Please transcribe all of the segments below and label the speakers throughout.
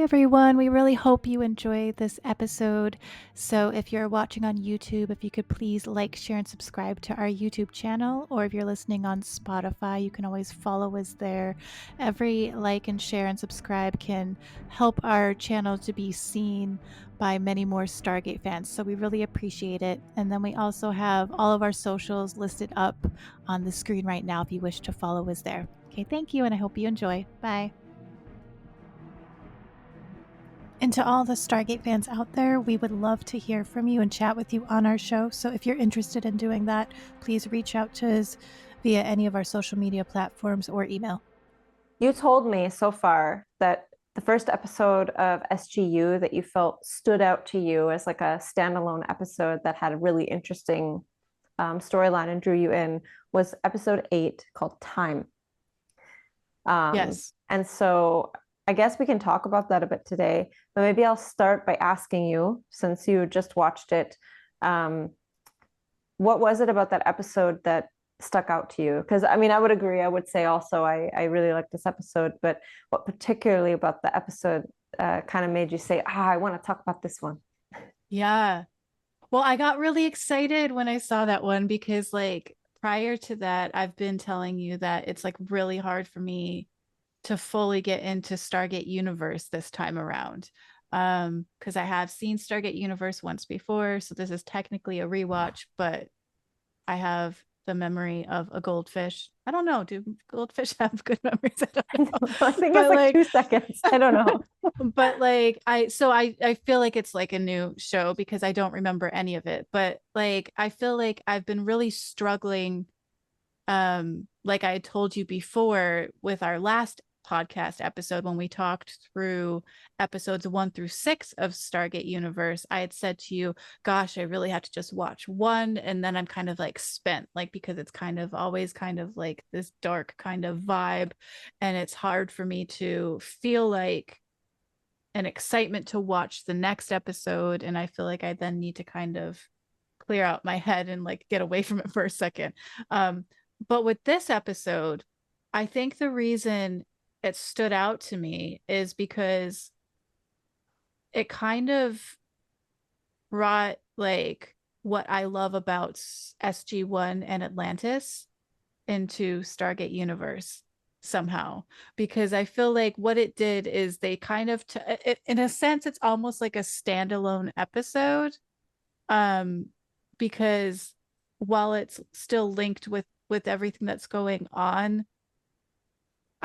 Speaker 1: everyone. We really hope you enjoyed this episode. So, if you're watching on YouTube, if you could please like, share, and subscribe to our YouTube channel, or if you're listening on Spotify, you can always follow us there. Every like and share and subscribe can help our channel to be seen by many more Stargate fans. So, we really appreciate it. And then we also have all of our socials listed up on the screen right now if you wish to follow us there. Okay, thank you, and I hope you enjoy. Bye. And to all the Stargate fans out there, we would love to hear from you and chat with you on our show. So if you're interested in doing that, please reach out to us via any of our social media platforms or email.
Speaker 2: You told me so far that the first episode of SGU that you felt stood out to you as like a standalone episode that had a really interesting storyline and drew you in was episode 8 called Time.
Speaker 1: Yes.
Speaker 2: And so I guess we can talk about that a bit today, but maybe I'll start by asking you, since you just watched it, what was it about that episode that stuck out to you? Because I mean, I would agree. I would say also I really liked this episode, but what particularly about the episode kind of made you say, I want to talk about this one?
Speaker 1: Yeah. Well, I got really excited when I saw that one because, like, prior to that, I've been telling you that it's like really hard for me to fully get into Stargate Universe this time around. Because I have seen Stargate Universe once before, so this is technically a rewatch, but I have the memory of a goldfish. I don't know. Do goldfish have good memories? I don't know.
Speaker 2: I think it's like 2 seconds. I don't know.
Speaker 1: But like I feel like it's like a new show because I don't remember any of it. But like I feel like I've been really struggling, like I told you before with our last podcast episode when we talked through episodes 1 through 6 of Stargate Universe. I had said to you, gosh, I really have to just watch one, and then I'm kind of like spent, like, because it's kind of always kind of like this dark kind of vibe, and it's hard for me to feel like an excitement to watch the next episode. And I feel like I then need to kind of clear out my head and like get away from it for a second. But with this episode, I think the reason it stood out to me is because it kind of brought like what I love about SG1 and Atlantis into Stargate Universe somehow, because I feel like what it did is they kind of in a sense it's almost like a standalone episode, because while it's still linked with everything that's going on,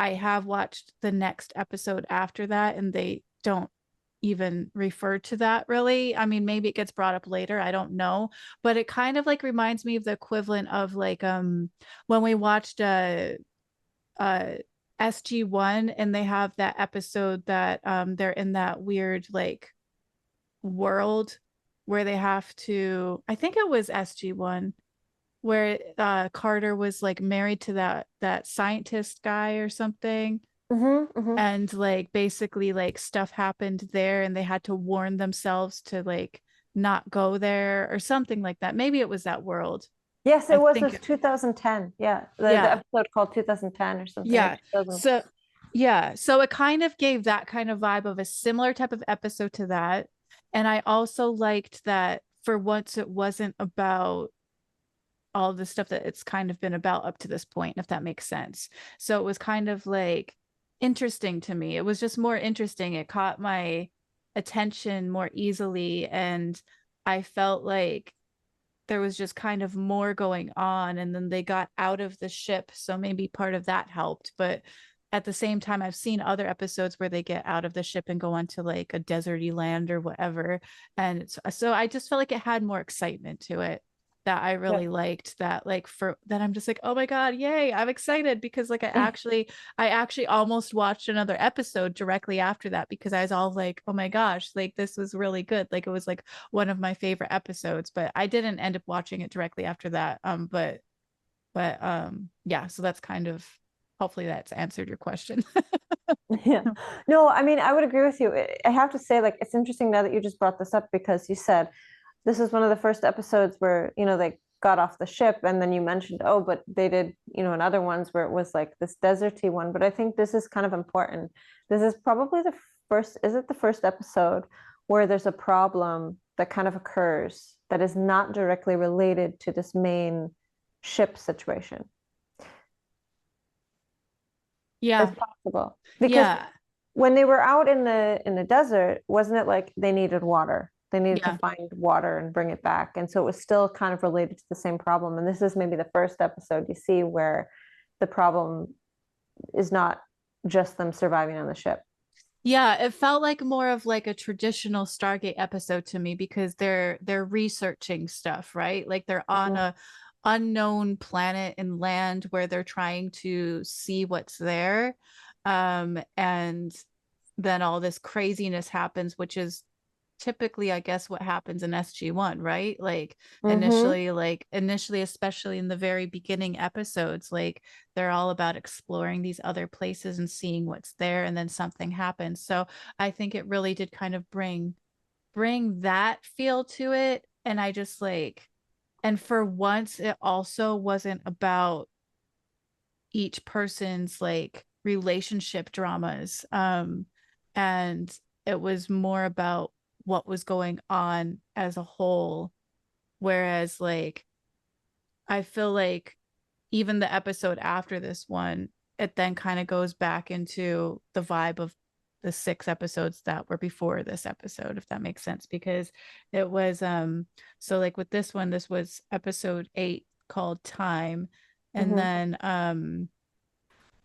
Speaker 1: I have watched the next episode after that and they don't even refer to that really. I mean, maybe it gets brought up later, I don't know, but it kind of like reminds me of the equivalent of like when we watched SG1 and they have that episode that they're in that weird like world where they have to, I think it was SG1, where Carter was like married to that scientist guy or something. And like basically like stuff happened there and they had to warn themselves to like not go there or something like that. Maybe it was that world.
Speaker 2: Yes,
Speaker 1: I
Speaker 2: it was.
Speaker 1: think
Speaker 2: It was 2010. Yeah, the
Speaker 1: yeah.
Speaker 2: episode called 2010 or something.
Speaker 1: Yeah.
Speaker 2: Or
Speaker 1: So it kind of gave that kind of vibe of a similar type of episode to that. And I also liked that for once it wasn't about all the stuff that it's kind of been about up to this point, if that makes sense. So it was kind of like interesting to me. It was just more interesting. It caught my attention more easily, and I felt like there was just kind of more going on, and then they got out of the ship, so maybe part of that helped. But at the same time, I've seen other episodes where they get out of the ship and go onto like a deserty land or whatever, and so I just felt like it had more excitement to it that I really liked. That like for that I'm just like, oh my god, yay, I'm excited, because like I actually almost watched another episode directly after that because I was all like, oh my gosh, like this was really good, like it was like one of my favorite episodes, but I didn't end up watching it directly after that. But yeah, so that's kind of, hopefully that's answered your question.
Speaker 2: Yeah. No, I mean, I would agree with you. I have to say, like, it's interesting now that you just brought this up because you said this is one of the first episodes where, they got off the ship, and then you mentioned, oh, but they did, in other ones where it was like this deserty one. But I think this is kind of important. This is probably the is it the first episode where there's a problem that kind of occurs that is not directly related to this main ship situation?
Speaker 1: Yeah.
Speaker 2: It's possible because
Speaker 1: Yeah.
Speaker 2: when they were out in the desert, wasn't it like they needed water? They needed to
Speaker 1: Yeah.
Speaker 2: find water and bring it back. And so it was still kind of related to the same problem. And this is maybe the first episode you see where the problem is not just them surviving on the ship.
Speaker 1: Yeah, it felt like more of like a traditional Stargate episode to me because they're researching stuff, right? Like they're on
Speaker 2: Mhm.
Speaker 1: a unknown planet and land where they're trying to see what's there. And then all this craziness happens, which is typically, I guess, what happens in SG1, right?
Speaker 2: Mhm.
Speaker 1: Like initially, especially in the very beginning episodes, like they're all about exploring these other places and seeing what's there, and then something happens. So I think it really did kind of bring that feel to it. And I just like, and for once, it also wasn't about each person's like relationship dramas. And it was more about what was going on as a whole. Whereas like I feel like even the episode after this one, it then kind of goes back into the vibe of the 6 episodes that were before this episode, if that makes sense. Because it was so like with this one, this was episode 8 called Time. And
Speaker 2: Mhm.
Speaker 1: then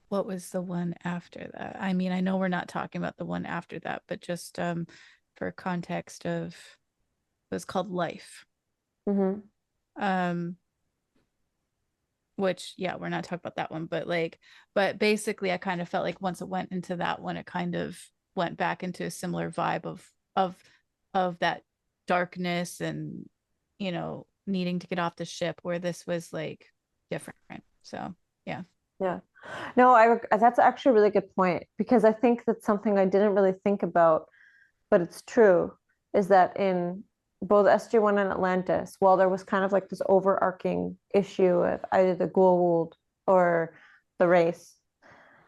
Speaker 1: what was the one after that? I mean, I know we're not talking about the one after that, but just for context of it was called Life.
Speaker 2: Mhm.
Speaker 1: Um which yeah, we're not talking about that one, but like but basically I kind of felt like once it went into that one, it kind of went back into a similar vibe of of that darkness and needing to get off the ship where this was like different. So yeah.
Speaker 2: Yeah. No, that's actually a really good point because I think that's something I didn't really think about, but it's true, is that in both SG1 and Atlantis, while there was kind of like this overarching issue of either the Goa'uld or the race,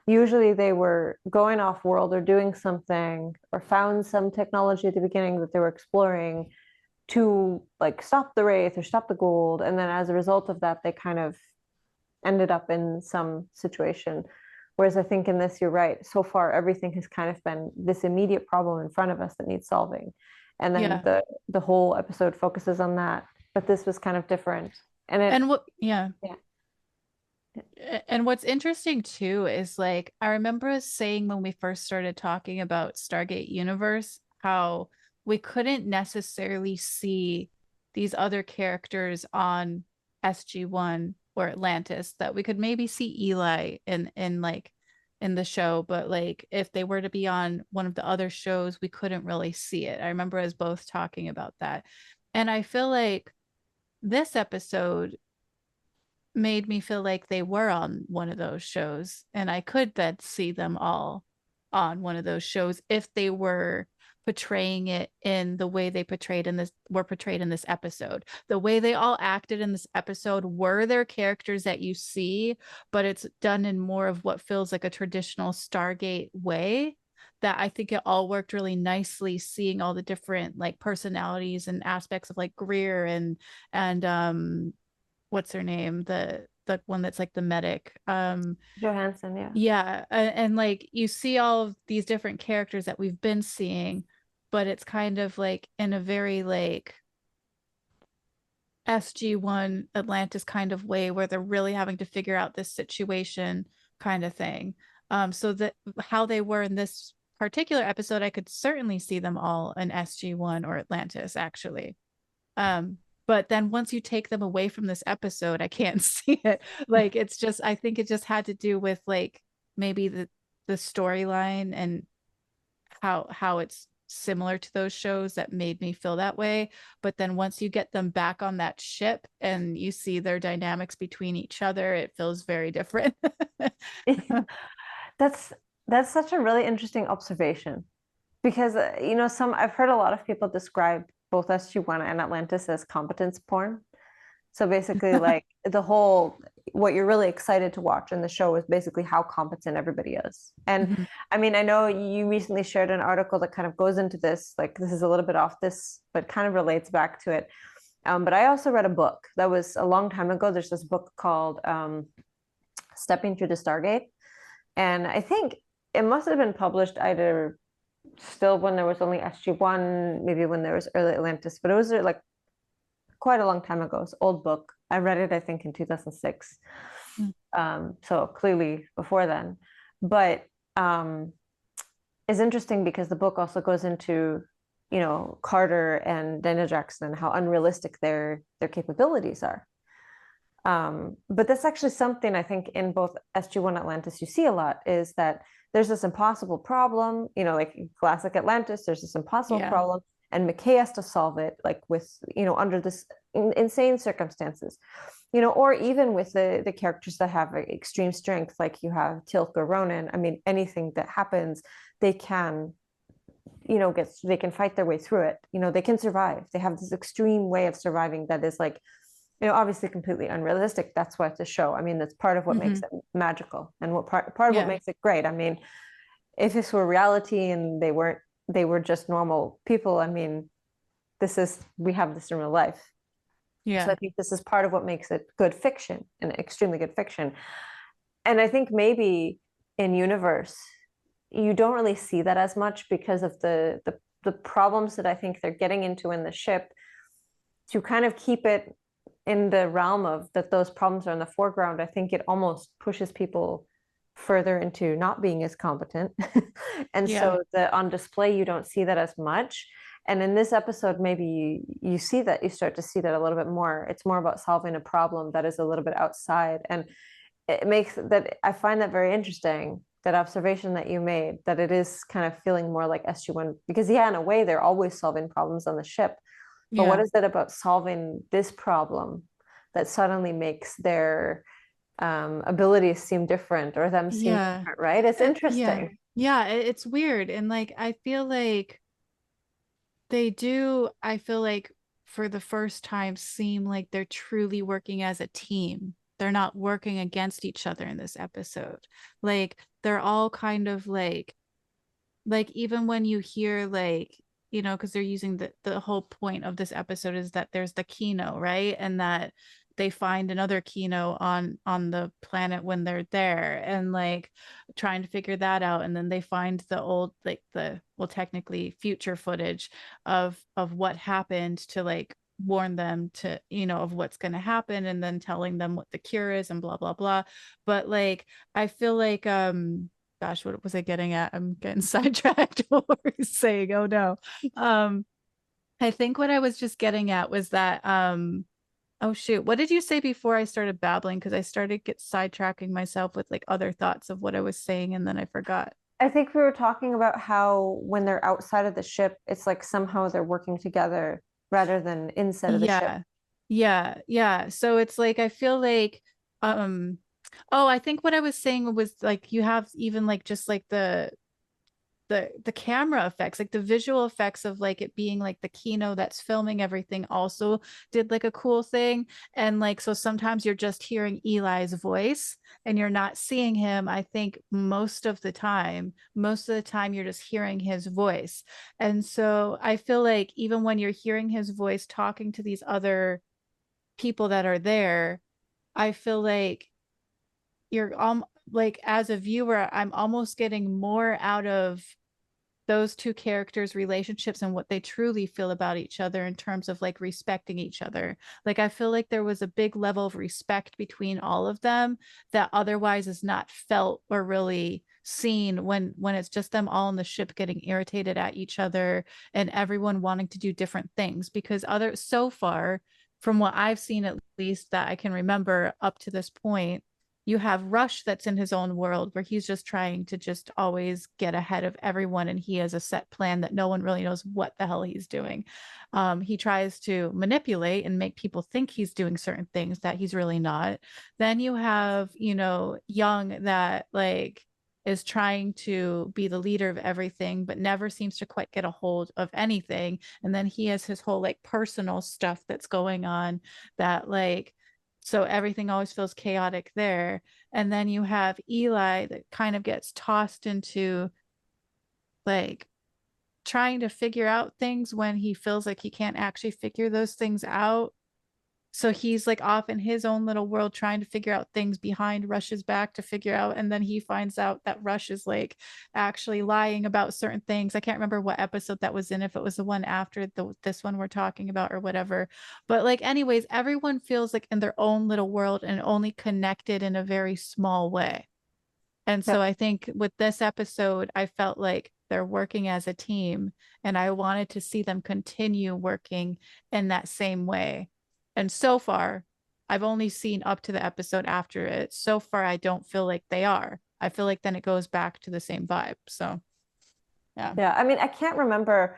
Speaker 2: usually they were going off world or doing something or found some technology at the beginning that they were exploring to like stop the Wraith or stop the Goa'uld. And then as a result of that, they kind of ended up in some situation. Whereas I think in this, you're right. So far, everything has kind of been this immediate problem in front of us that needs solving. And then
Speaker 1: Yeah.
Speaker 2: the whole episode focuses on that. But this was kind of different. And it,
Speaker 1: And what yeah.
Speaker 2: yeah.
Speaker 1: And what's interesting too is like I remember us saying when we first started talking about Stargate Universe how we couldn't necessarily see these other characters on SG1 or Atlantis, that we could maybe see Eli in like in the show, but like if they were to be on one of the other shows, we couldn't really see it. I remember us both talking about that. And I feel like this episode made me feel like they were on one of those shows, and I could then see them all on one of those shows if they were portraying it in the way they portrayed in this episode. The way they all acted in this episode were their characters that you see, but it's done in more of what feels like a traditional Stargate way, that I think it all worked really nicely, seeing all the different like personalities and aspects of like Greer and what's her name, the one that's like the medic.
Speaker 2: Johansson, yeah.
Speaker 1: Yeah, and like you see all of these different characters that we've been seeing, but it's kind of like in a very like SG1 Atlantis kind of way where they're really having to figure out this situation kind of thing. So that how they were in this particular episode, I could certainly see them all in SG1 or Atlantis actually. Um, but then once you take them away from this episode, I can't see it. Like it's just, I think it just had to do with like maybe the storyline and how it's similar to those shows that made me feel that way. But then once you get them back on that ship and you see their dynamics between each other, it feels very different.
Speaker 2: That's that's such a really interesting observation because some I've heard a lot of people describe both SG1 and Atlantis as competence porn. So basically, like the whole what you're really excited to watch in the show is basically how competent everybody is. And
Speaker 1: Mhm.
Speaker 2: I mean, I know you recently shared an article that kind of goes into this, like this is a little bit off this, but kind of relates back to it. But I also read a book that was a long time ago. There's this book called Stepping Through the Stargate. And I think it must have been published either still when there was only SG1, maybe when there was early Atlantis, but it was like quite a long time ago. It's an old book. I read it, I think, in 2006.
Speaker 1: Mm.
Speaker 2: So clearly before then. But it's interesting because the book also goes into, you know, Carter and Daniel Jackson and how unrealistic their capabilities are. But that's actually something I think in both SG1 Atlantis you see a lot is that there's this impossible problem, you know, like classic Atlantis, there's this impossible
Speaker 1: Yeah.
Speaker 2: problem, and McKay has to solve it, like with, you know, under this insane circumstances, you know, or even with the characters that have extreme strength, like you have Tilk or Ronan. I mean, anything that happens, they can, you know, they can fight their way through it. You know, they can survive. They have this extreme way of surviving that is like, you know, obviously completely unrealistic. That's why it's a show. I mean, that's part of what makes
Speaker 1: Mhm.
Speaker 2: it magical and what part of what
Speaker 1: Yeah.
Speaker 2: makes it great. I mean, if this were reality and they were just normal people, I mean, we have this in real life. So I
Speaker 1: Yeah.
Speaker 2: think this is part of what makes it good fiction and extremely good fiction. And I think maybe in Universe, you don't really see that as much because of the problems that I think they're getting into in the ship to kind of keep it in the realm of that those problems are in the foreground. I think it almost pushes people further into not being as competent. And
Speaker 1: Yeah.
Speaker 2: so the on display, you don't see that as much. And in this episode, maybe you see that, you start to see that a little bit more. It's more about solving a problem that is a little bit outside. And it makes that, I find that very interesting, that observation that you made, that it is kind of feeling more like SG1, because yeah, in a way, they're always solving problems on the ship. But what
Speaker 1: Yeah.
Speaker 2: is it about solving this problem that suddenly makes their abilities seem different or them seem
Speaker 1: Yeah.
Speaker 2: different, right? It's
Speaker 1: Yeah.
Speaker 2: interesting.
Speaker 1: Yeah. It's weird. And like, I feel like I feel like for the first time, seem like they're truly working as a team. They're not working against each other in this episode. Like, they're all kind of like even when you hear like, you know, because they're using the whole point of this episode is that there's the Kino, right? And that they find another Kino on the planet when they're there and like trying to figure that out. And then they find the old like the well technically future footage of what happened to like warn them to, you know, of what's going to happen and then telling them what the cure is and blah blah blah. But like I feel like gosh, what was I getting at? I'm getting sidetracked. What were you saying? Oh no. Um, I think what I was just getting at was that oh shoot, what did you say before I started babbling? Because I started get sidetracking myself with like other thoughts of what I was saying and then I forgot.
Speaker 2: I think we were talking about how when they're outside of the ship, it's like somehow they're working together rather than inside of the ship.
Speaker 1: Yeah. Yeah, yeah. So it's like I feel like um oh, I think what I was saying was like you have even like just like the camera effects, like the visual effects of like it being like the Kino that's filming everything also did like a cool thing. And like so sometimes you're just hearing Eli's voice and you're not seeing him. I think most of the time you're just hearing his voice. And so I feel like even when you're hearing his voice talking to these other people that are there, I feel like you're like as a viewer, I'm almost getting more out of those two characters' relationships and what they truly feel about each other in terms of like respecting each other. Like I feel like there was a big level of respect between all of them that otherwise is not felt or really seen when it's just them all on the ship getting irritated at each other and everyone wanting to do different things because other so far from what I've seen at least that I can remember up to this point you have Rush that's in his own world where he's just trying to just always get ahead of everyone and he has a set plan that no one really knows what the hell he's doing. He tries to manipulate and make people think he's doing certain things that he's really not. Then you have, you know, Young that like is trying to be the leader of everything but never seems to quite get a hold of anything. And then he has his whole like personal stuff that's going on that like So everything always feels chaotic there. And then you have Eli that kind of gets tossed into like trying to figure out things when he feels like he can't actually figure those things out. So he's like off in his own little world trying to figure out things behind Rush's back to figure out. And then he finds out that Rush is like actually lying about certain things. I can't remember what episode that was in, if it was the one after this one we're talking about or whatever. But like, anyways, everyone feels like in their own little world and only connected in a very small way. And
Speaker 2: Yep.
Speaker 1: so I think with this episode, I felt like they're working as a team, and I wanted to see them continue working in that same way. And so far, I've only seen up to the episode after it. So far, I don't feel like they are. I feel like then it goes back to the same vibe. So, yeah.
Speaker 2: Yeah. I mean, I can't remember.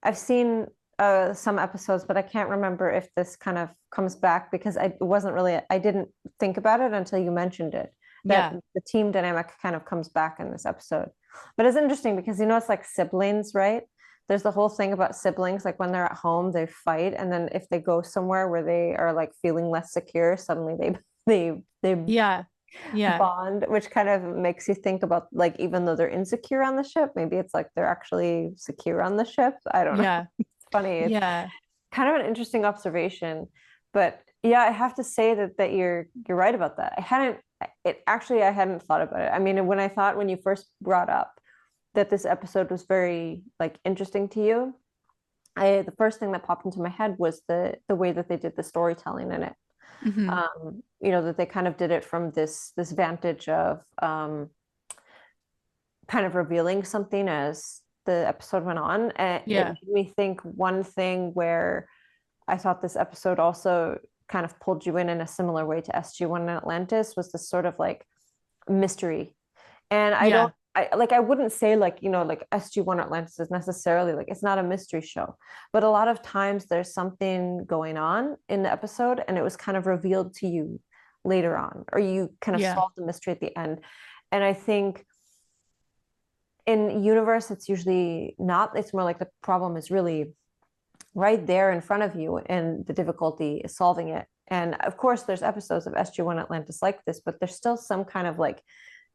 Speaker 2: I've seen some episodes, but I can't remember if this kind of comes back because I wasn't really, I didn't think about it until you mentioned it, that
Speaker 1: Yeah.
Speaker 2: the team dynamic kind of comes back in this episode. But it's interesting because, it's like siblings, right? There's the whole thing about siblings, like when they're at home, they fight. And then if they go somewhere where they are like feeling less secure, suddenly they
Speaker 1: Yeah. Yeah.
Speaker 2: bond, which kind of makes you think about like even though they're insecure on the ship, maybe it's like they're actually secure on the ship. I don't know.
Speaker 1: Yeah.
Speaker 2: It's funny. It's
Speaker 1: Yeah.
Speaker 2: kind of an interesting observation. But yeah, I have to say that you're right about that. I hadn't thought about it. I mean, when you first brought up that this episode was very like interesting to you, the first thing that popped into my head was the way that they did the storytelling in it.
Speaker 1: Hmm.
Speaker 2: That they kind of did it from this vantage of kind of revealing something as the episode went on. And it
Speaker 1: Yeah.
Speaker 2: made me think one thing where I thought this episode also kind of pulled you in a similar way to SG1 and Atlantis was this sort of like mystery. And
Speaker 1: Yeah.
Speaker 2: I wouldn't say like, like SG1 Atlantis is necessarily like, it's not a mystery show, but a lot of times there's something going on in the episode and it was kind of revealed to you later on, or you kind of
Speaker 1: Yeah.
Speaker 2: solve the mystery at the end. And I think in universe, it's usually not, it's more like the problem is really right there in front of you and the difficulty is solving it. And of course, there's episodes of SG1 Atlantis like this, but there's still some kind of like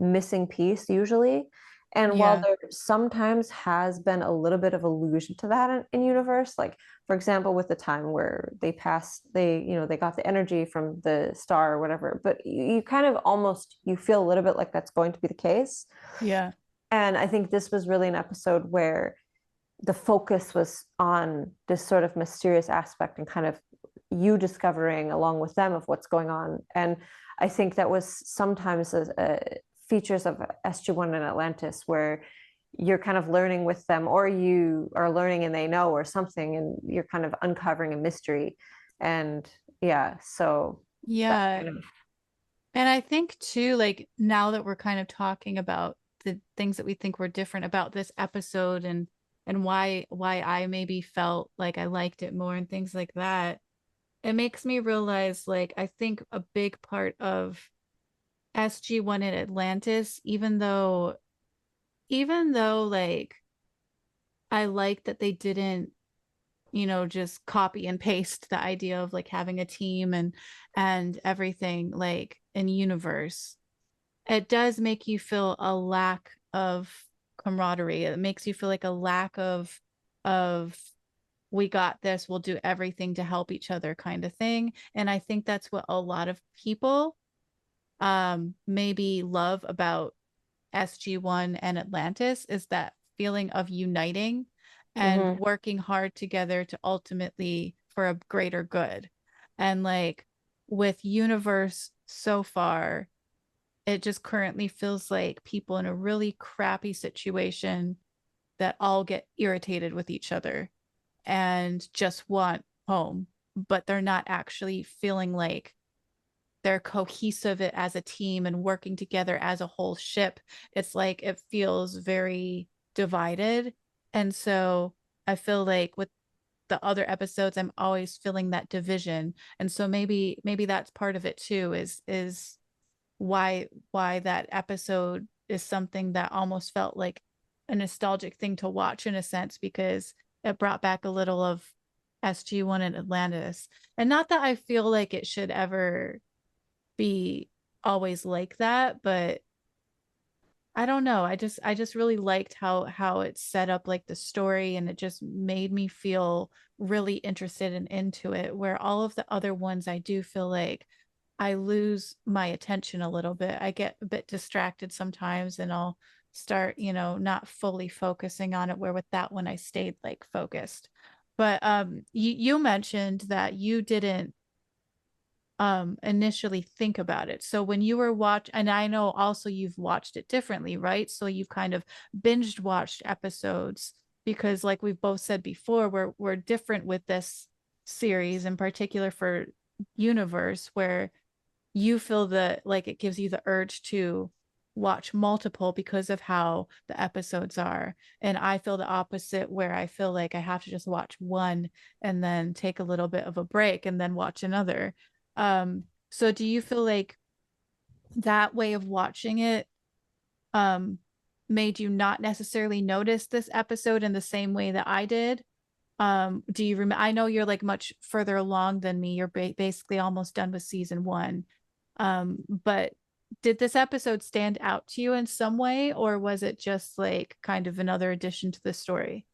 Speaker 2: missing piece usually. And while
Speaker 1: Yeah.
Speaker 2: there sometimes has been a little bit of allusion to that in universe, like for example, with the time where they got the energy from the star or whatever, but you kind of almost, you feel a little bit like that's going to be the case.
Speaker 1: Yeah.
Speaker 2: And I think this was really an episode where the focus was on this sort of mysterious aspect and kind of you discovering along with them of what's going on. And I think that was sometimes features of SG1 and Atlantis where you're kind of learning with them, or you are learning and they know, or something, and you're kind of uncovering a mystery. And yeah, so that
Speaker 1: Yeah.
Speaker 2: kind of,
Speaker 1: And I think too, like now that we're kind of talking about the things that we think were different about this episode and why I maybe felt like I liked it more and things like that, it makes me realize like I think a big part of SG1 in Atlantis, even though like I like that they didn't, just copy and paste the idea of like having a team and everything like in universe, it does make you feel a lack of camaraderie. It makes you feel like a lack of we got this, we'll do everything to help each other kind of thing. And I think that's what a lot of people maybe love about SG1 and Atlantis is that feeling of uniting and
Speaker 2: mm-hmm.
Speaker 1: working hard together to ultimately for a greater good. And like with universe so far, it just currently feels like people in a really crappy situation that all get irritated with each other and just want home, but they're not actually feeling like they're cohesive as a team and working together as a whole ship. It's like it feels very divided. And so I feel like with the other episodes, I'm always feeling that division. And so maybe that's part of it too, is why that episode is something that almost felt like a nostalgic thing to watch in a sense, because it brought back a little of SG1 and Atlantis. And not that I feel like it should ever be always like that, but I don't know. I just really liked how it set up like the story, and it just made me feel really interested and into it, where all of the other ones I do feel like I lose my attention a little bit. I get a bit distracted sometimes, and I'll start, not fully focusing on it, where with that one I stayed like focused. But you mentioned that you didn't initially think about it. So when you were and I know also you've watched it differently, right? So you kind of binged watched episodes, because like we've both said before, we're different with this series in particular for Universe, where you feel that like it gives you the urge to watch multiple because of how the episodes are. And I feel the opposite, where I feel like I have to just watch one and then take a little bit of a break and then watch another. So do you feel like that way of watching it um made you not necessarily notice this episode in the same way that I did? Do you remember? I know you're like much further along than me. You're basically almost done with season one. But did this episode stand out to you in some way, or was it just like kind of another addition to the story?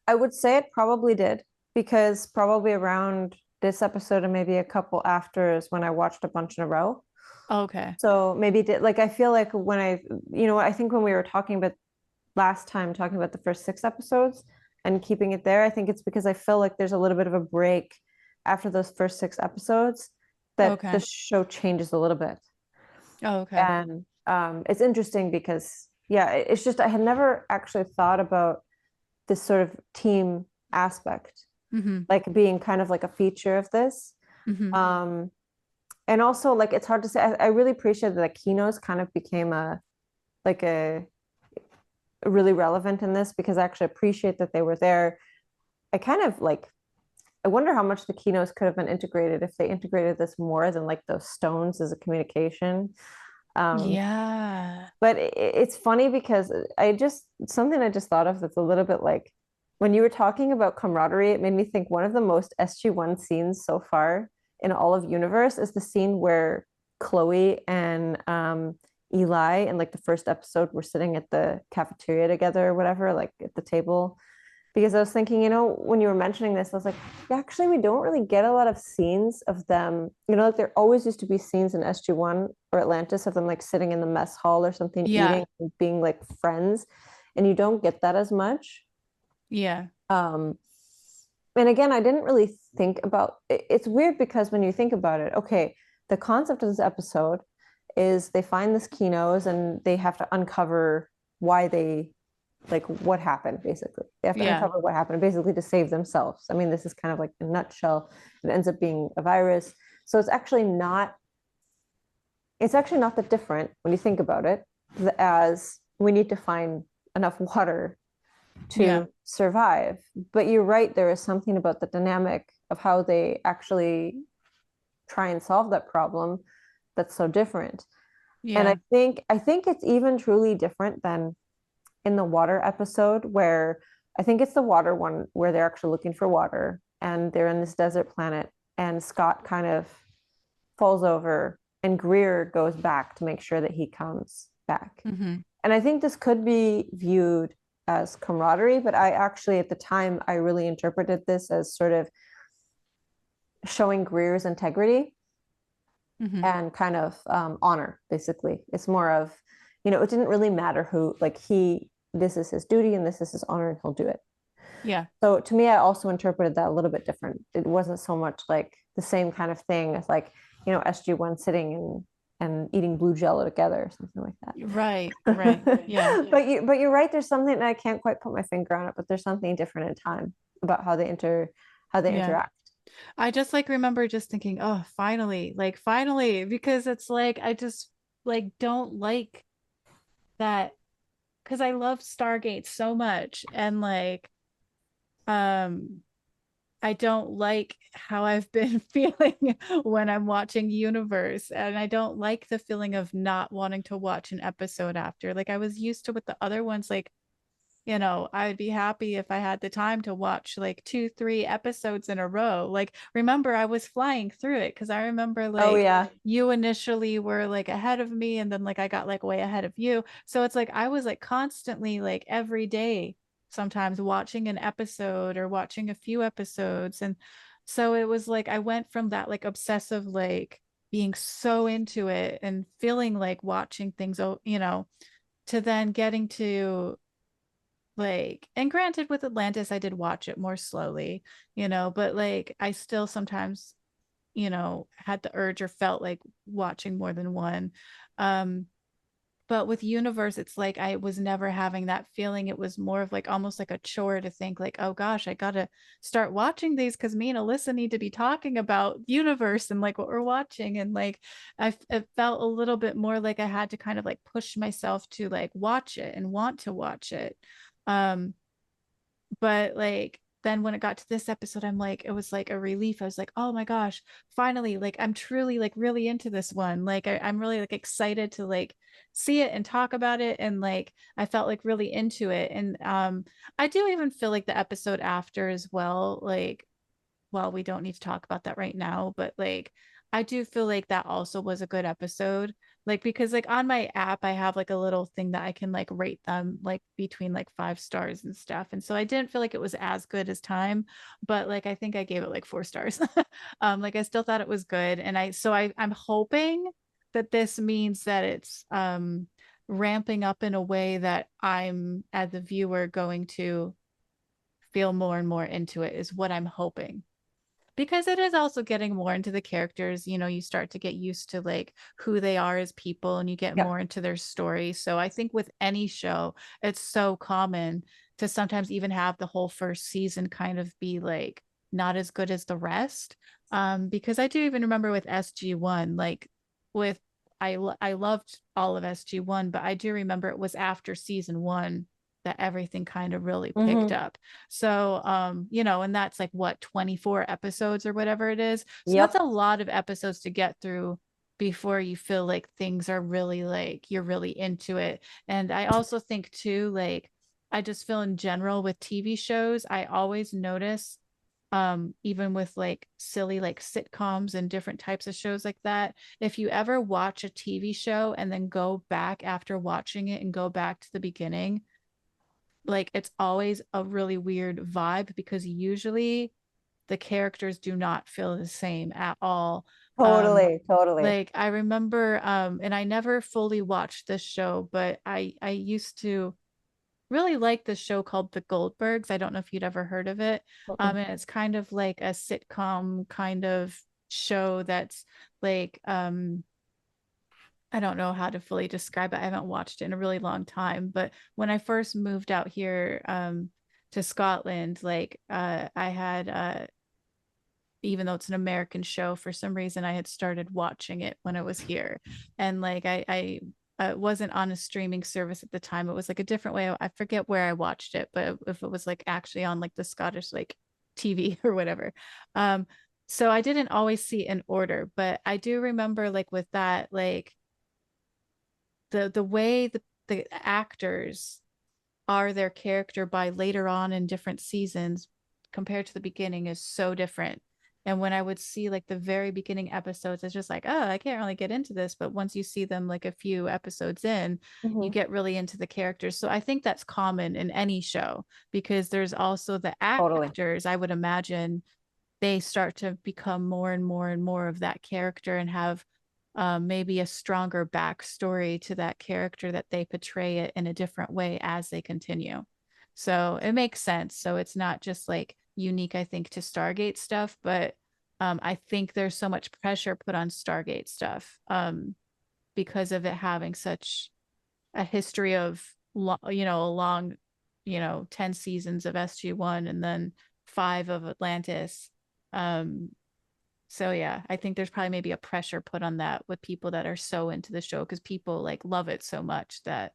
Speaker 2: I would say it probably did, because probably around this episode and maybe a couple after is when I watched a bunch in a row.
Speaker 1: Okay.
Speaker 2: So maybe did like I feel like when I think when we were talking about last time, talking about the first 6 episodes and keeping it there, I think it's because I feel like there's a little bit of a break after those first 6 episodes, that the
Speaker 1: Okay.
Speaker 2: show changes a little bit.
Speaker 1: Okay.
Speaker 2: And it's interesting because, yeah, it's just I had never actually thought about this sort of team aspect,
Speaker 1: Mm-hmm.
Speaker 2: like being kind of like a feature of this.
Speaker 1: Mm-hmm.
Speaker 2: Um, and also like it's hard to say. I really appreciate that Kinos kind of became like a really relevant in this, because I actually appreciate that they were there. I kind of like I wonder how much the Kinos could have been integrated if they integrated this more than like those stones as a communication. Um,
Speaker 1: Yeah.
Speaker 2: but it's funny because something I just thought of that's a little bit like when you were talking about camaraderie, it made me think one of the most SG1 scenes so far in all of Universe is the scene where Chloe and Eli in like the first episode were sitting at the cafeteria together or whatever, like at the table. Because I was thinking, when you were mentioning this, I was like, yeah, actually, we don't really get a lot of scenes of them. Like there always used to be scenes in SG1 or Atlantis of them like sitting in the mess hall or something,
Speaker 1: Yeah.
Speaker 2: eating and being like friends. And you don't get that as much.
Speaker 1: Yeah.
Speaker 2: Um, and again, I didn't really think about it's weird because when you think about it, okay, the concept of this episode is they find this Kinos and they have to uncover why they like what happened basically. They have to
Speaker 1: Yeah.
Speaker 2: uncover what happened basically to save themselves. I mean, this is kind of like a nutshell. It ends up being a virus. So it's actually not that different when you think about it, as we need to find enough water
Speaker 1: Yeah.
Speaker 2: to survive. But you're right, there is something about the dynamic of how they actually try and solve that problem that's so different. And I
Speaker 1: Yeah.
Speaker 2: think I think it's even truly different than in the water episode, where I think it's the water one where they're actually looking for water and they're in this desert planet, and Scott kind of falls over and Greer goes back to make sure that he comes back.
Speaker 1: Mm-hmm.
Speaker 2: And I think this could be viewed as camaraderie, but I actually at the time I really interpreted this as sort of showing Greer's integrity
Speaker 1: Mm-hmm.
Speaker 2: and kind of honor. Basically, it's more of, it didn't really matter who, like this is his duty and this is his honor and he'll do it.
Speaker 1: Yeah.
Speaker 2: So to me, I also interpreted that a little bit different. It wasn't so much like the same kind of thing as like, SG1 sitting and eating blue jello together or something like
Speaker 1: Right. Right. Yeah.
Speaker 2: that. But you're right. There's something that I can't quite put my finger on it, but there's something different in time about how they
Speaker 1: Yeah.
Speaker 2: interact.
Speaker 1: I just like remember just thinking, oh, finally, because it's like I just like don't like that, because I love Stargate so much, and like um I don't like how I've been feeling when I'm watching Universe, and I don't like the feeling of not wanting to watch an episode after. Like I was used to with the other ones, like I'd be happy if I had the time to watch like 2, 3 episodes in a row. Like, remember, I was flying through it because I remember
Speaker 2: Oh
Speaker 1: like
Speaker 2: yeah.
Speaker 1: you initially were like ahead of me, and then like I got like way ahead of you. So it's like I was like constantly like every day, sometimes watching an episode or watching a few episodes. And so it was like I went from that like obsessive, like being so into it and feeling like watching things, to then getting to like, and granted, with Atlantis, I did watch it more slowly, but like I still sometimes, had the urge or felt like watching more than one. Um, but with Universe, it's like I was never having that feeling. It was more of like almost like a chore to think like, oh gosh, I gotta start watching these because me and Alyssa need to be talking about Universe and like what we're watching. And like it felt a little bit more like I had to kind of like push myself to like watch it and want to watch it. Um, but like then when it got to this episode, I'm like, it was like a relief. I was like, oh my gosh, finally, like I'm truly like really into this one. Like I'm really like excited to like see it and talk about it. And like I felt like really into it. And I do even feel like the episode after as well, like, well, we don't need to talk about that right now, but like I do feel like that also was a good episode. Like because like on my app I have like a little thing that I can like rate them like between like 5 stars and stuff. And so I didn't feel like it was as good as Time, but like I think I gave it like 4 stars. Like I still thought it was good. And I'm hoping that this means that it's ramping up in a way that I'm as a viewer going to feel more and more into it, is what I'm hoping, because it is also getting more into the characters. You start to get used to like who they are as people, and you get
Speaker 2: Yep.
Speaker 1: more into their story. So I think with any show, it's so common to sometimes even have the whole first season kind of be like not as good as the rest. Because I do even remember with SG1, like with I loved all of SG1, but I do remember it was after season 1 that everything kind of really picked
Speaker 2: Mm-hmm.
Speaker 1: up. So, and that's like what, 24 episodes or whatever it is. So that's
Speaker 2: Yep.
Speaker 1: a lot of episodes to get through before you feel like things are really like you're really into it. And I also think too, like, I just feel in general with TV shows, I always notice, even with like silly like sitcoms and different types of shows like that, if you ever watch a TV show and then go back after watching it and go back to the beginning, like it's always a really weird vibe because usually the characters do not feel the same at all. Um,
Speaker 2: Totally, totally.
Speaker 1: like I remember, and I never fully watched this show, but I used to really like this show called The Goldbergs. I don't know if you'd ever heard of it.
Speaker 2: Mm-mm.
Speaker 1: And it's kind of like a sitcom kind of show that's like I don't know how to fully describe it. I haven't watched it in a really long time, but when I first moved out here to Scotland, like I had even though it's an American show, for some reason I had started watching it when I was here. And like I wasn't on a streaming service at the time. It was like a different way. I forget where I watched it, but if it was like actually on like the Scottish like TV or whatever. Um, so I didn't always see in order, but I do remember like with that, like the way the actors are their character by later on in different seasons compared to the beginning is so different. And when I would see like the very beginning episodes, it's just like, oh, I can't really get into this. But once you see them like a few episodes in, you
Speaker 2: Mm-hmm.
Speaker 1: get really into the characters. So I think that's common in any show because there's also the
Speaker 2: Totally.
Speaker 1: actors, I would imagine, they start to become more and more and more of that character and have maybe a stronger backstory to that character that they portray it in a different way as they continue. So it makes sense. So it's not just like unique, I think, to Stargate stuff, but I think there's so much pressure put on Stargate stuff because of it having such a history of, a long, 10 seasons of SG1 and then 5 of Atlantis. Um, so yeah, I think there's probably maybe a pressure put on that with people that are so into the show because people like love it so much that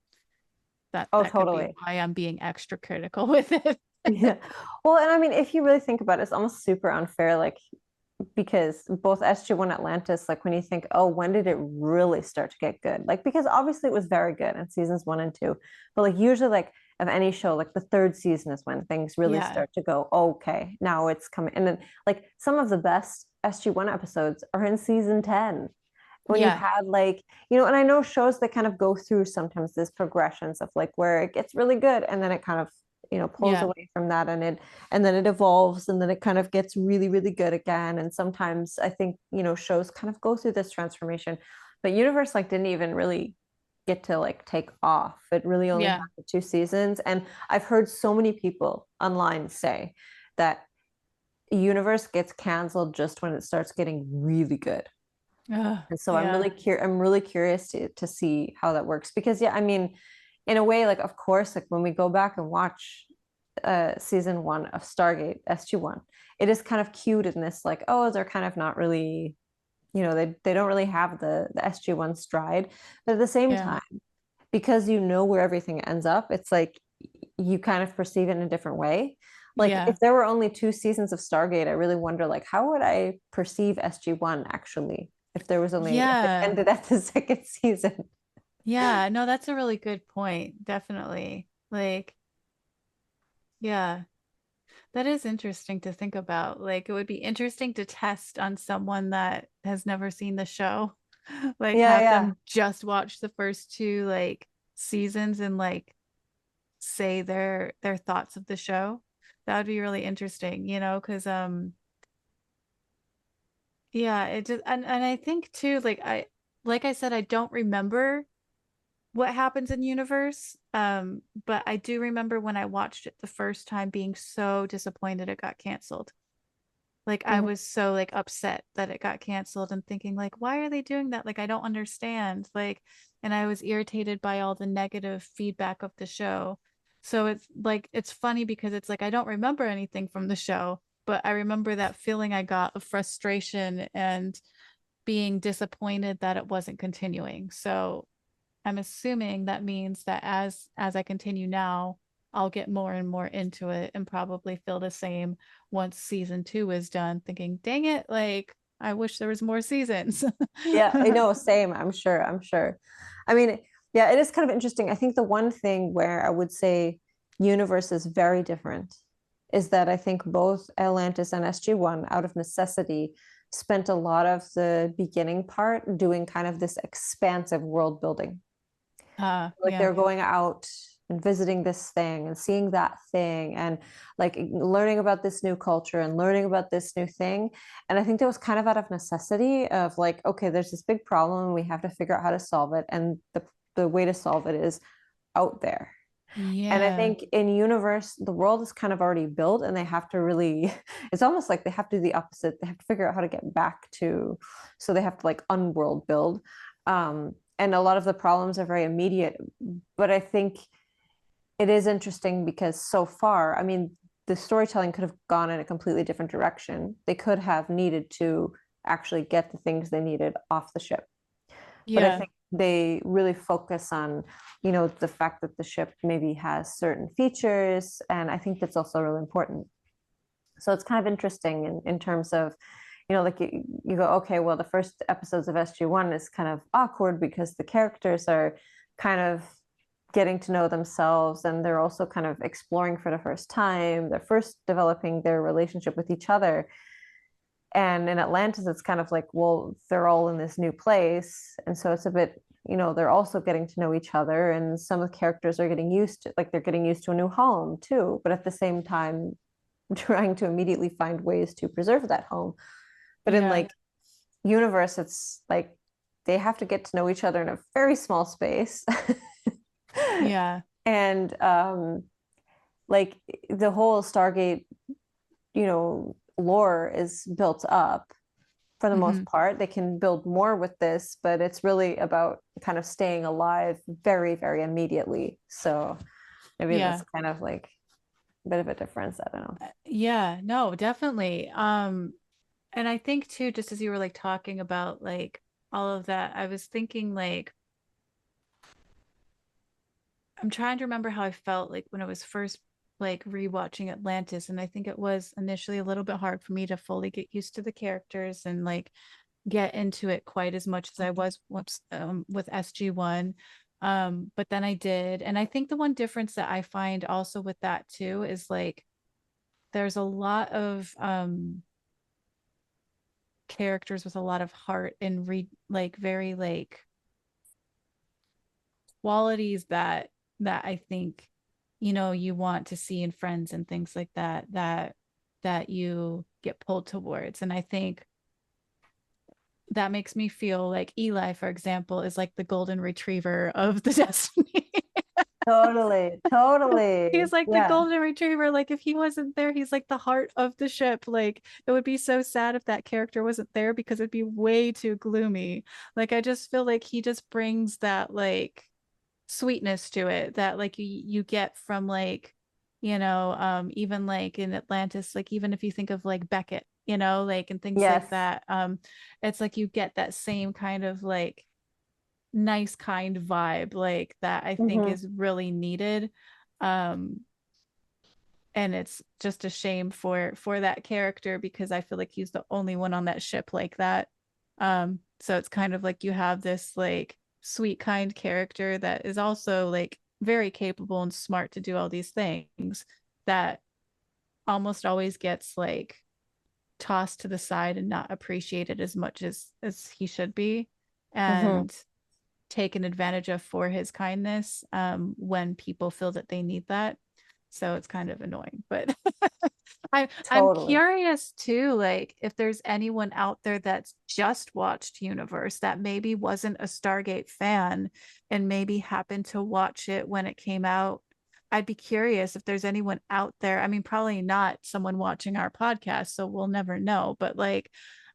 Speaker 2: Oh,
Speaker 1: that could be
Speaker 2: totally.
Speaker 1: why I'm being extra critical with it.
Speaker 2: Yeah. Well, and I mean, if you really think about it, it's almost super unfair, like because both SG1 Atlantis, like when you think, oh, when did it really start to get good? Like, because obviously it was very good in seasons 1 and 2, but like usually like of any show, like the third season is when things really
Speaker 1: Yeah.
Speaker 2: start to go, okay, now it's coming. And then like some of the best SG1 episodes are in season 10. When you've
Speaker 1: Yeah.
Speaker 2: had like, and I know shows that kind of go through sometimes this progressions of like where it gets really good and then it kind of, pulls
Speaker 1: Yeah.
Speaker 2: away from that and then it evolves and then it kind of gets really, really good again. And sometimes I think, shows kind of go through this transformation. But Universe like didn't even really get to like take off. It really only had
Speaker 1: Yeah.
Speaker 2: the 2 seasons. And I've heard so many people online say that Universe gets canceled just when it starts getting really good. And so
Speaker 1: Yeah.
Speaker 2: I'm really curious to see how that works because yeah, I mean, in a way, like of course, like when we go back and watch season 1 of Stargate SG1, it is kind of cute in this, like, oh, they're kind of not really, they don't really have the SG1 stride. But at the same
Speaker 1: Yeah.
Speaker 2: time, because you know where everything ends up, it's like you kind of perceive it in a different way. Like
Speaker 1: Yeah.
Speaker 2: if there were only 2 seasons of Stargate, I really wonder like how would I perceive SG1 actually if it
Speaker 1: Yeah.
Speaker 2: ended at the second season.
Speaker 1: Yeah. No, that's a really good point. Definitely. Like, yeah. That is interesting to think about. Like, it would be interesting to test on someone that has never seen the show. Like,
Speaker 2: Yeah,
Speaker 1: have
Speaker 2: yeah.
Speaker 1: them just watch the first two like seasons and like say their thoughts of the show. That would be really interesting, because yeah, it just and I think too, like I said, I don't remember what happens in universe. But I do remember when I watched it the first time being so disappointed it got canceled. Like I
Speaker 2: Mhm.
Speaker 1: was so like upset that it got canceled and thinking like, why are they doing that? Like I don't understand. Like, and I was irritated by all the negative feedback of the show. So it's like it's funny because it's like I don't remember anything from the show, but I remember that feeling I got of frustration and being disappointed that it wasn't continuing. So I'm assuming that means that as I continue now, I'll get more and more into it and probably feel the same once season 2 is done, thinking, dang it, like I wish there was more seasons.
Speaker 2: Yeah, I know, same, I'm sure. I'm sure. I mean, yeah, it is kind of interesting. I think the one thing where I would say universe is very different is that I think both Atlantis and SG1, out of necessity, spent a lot of the beginning part doing kind of this expansive world building. Like
Speaker 1: Yeah.
Speaker 2: they're going out and visiting this thing and seeing that thing and like learning about this new culture and learning about this new thing. And I think that was kind of out of necessity of like, okay, there's this big problem and we have to figure out how to solve it. And the way to solve it is out there. And I
Speaker 1: Yeah.
Speaker 2: think in universe, the world is kind of already built and they have to really, it's almost like they have to do the opposite. They have to figure out how to get back to, so they have to like unworld build. And a lot of the problems are very immediate. But I think it is interesting because so far, I mean, the storytelling could have gone in a completely different direction. They could have needed to actually get the things they needed off the ship. But I
Speaker 1: Yeah.
Speaker 2: think they really focus on, the fact that the ship maybe has certain features. And I think that's also really important. So it's kind of interesting in terms of, like you go, okay, well, the first episodes of SG1 is kind of awkward because the characters are kind of getting to know themselves and they're also kind of exploring for the first time. They're first developing their relationship with each other. And in Atlantis, it's kind of like, well, they're all in this new place. And so it's a bit, they're also getting to know each other. And some of the characters are getting used to, like, they're getting used to a new home too. But at the same time, trying to immediately find ways to preserve that home. But in
Speaker 1: Yeah.
Speaker 2: like universe, it's like they have to get to know each other in a very small space.
Speaker 1: Yeah.
Speaker 2: And like the whole Stargate, lore is built up for the most
Speaker 1: Hmm.
Speaker 2: part. They can build more with this, but it's really about kind of staying alive very, very immediately. So maybe that's
Speaker 1: Yeah.
Speaker 2: kind of like a bit of a difference. I don't know.
Speaker 1: Yeah. No, definitely. And I think too, just as you were like talking about like all of that, I was thinking like I'm trying to remember how I felt like when I was first like rewatching Atlantis, and I think it was initially a little bit hard for me to fully get used to the characters and like get into it quite as much as I was once with SG1. But then I did. And I think the one difference that I find also with that too is like there's a lot of characters with a lot of heart and like very like qualities that I think you want to see in friends and things like that you get pulled towards. And I think that makes me feel like Eli, for example, is like the golden retriever of the Destiny.
Speaker 2: Totally, totally.
Speaker 1: He's like the
Speaker 2: Yeah.
Speaker 1: golden retriever. Like if he wasn't there, he's like the heart of the ship. Like it would be so sad if that character wasn't there because it'd be way too gloomy. Like I just feel like he just brings that like sweetness to it that like you get from like even like in Atlantis, like even if you think of like Beckett, like and things like
Speaker 2: Yes.
Speaker 1: that, it's like you get that same kind of like nice kind vibe like that I think
Speaker 2: Hmm.
Speaker 1: is really needed. um and it's just a shame for that character because I feel like he's the only one on that ship like that. So it's kind of like you have this like sweet kind character that is also like very capable and smart to do all these things that almost always gets like tossed to the side and not appreciated as much as he should be,
Speaker 2: Hmm.
Speaker 1: and taken advantage of for his kindness when people feel that they need that. So it's kind of annoying, but I'm
Speaker 2: Totally.
Speaker 1: curious too, like if there's anyone out there that's just watched Universe that maybe wasn't a Stargate fan and maybe happened to watch it when it came out. I'd be curious if there's anyone out there. I mean, probably not someone watching our podcast, so we'll never know, but like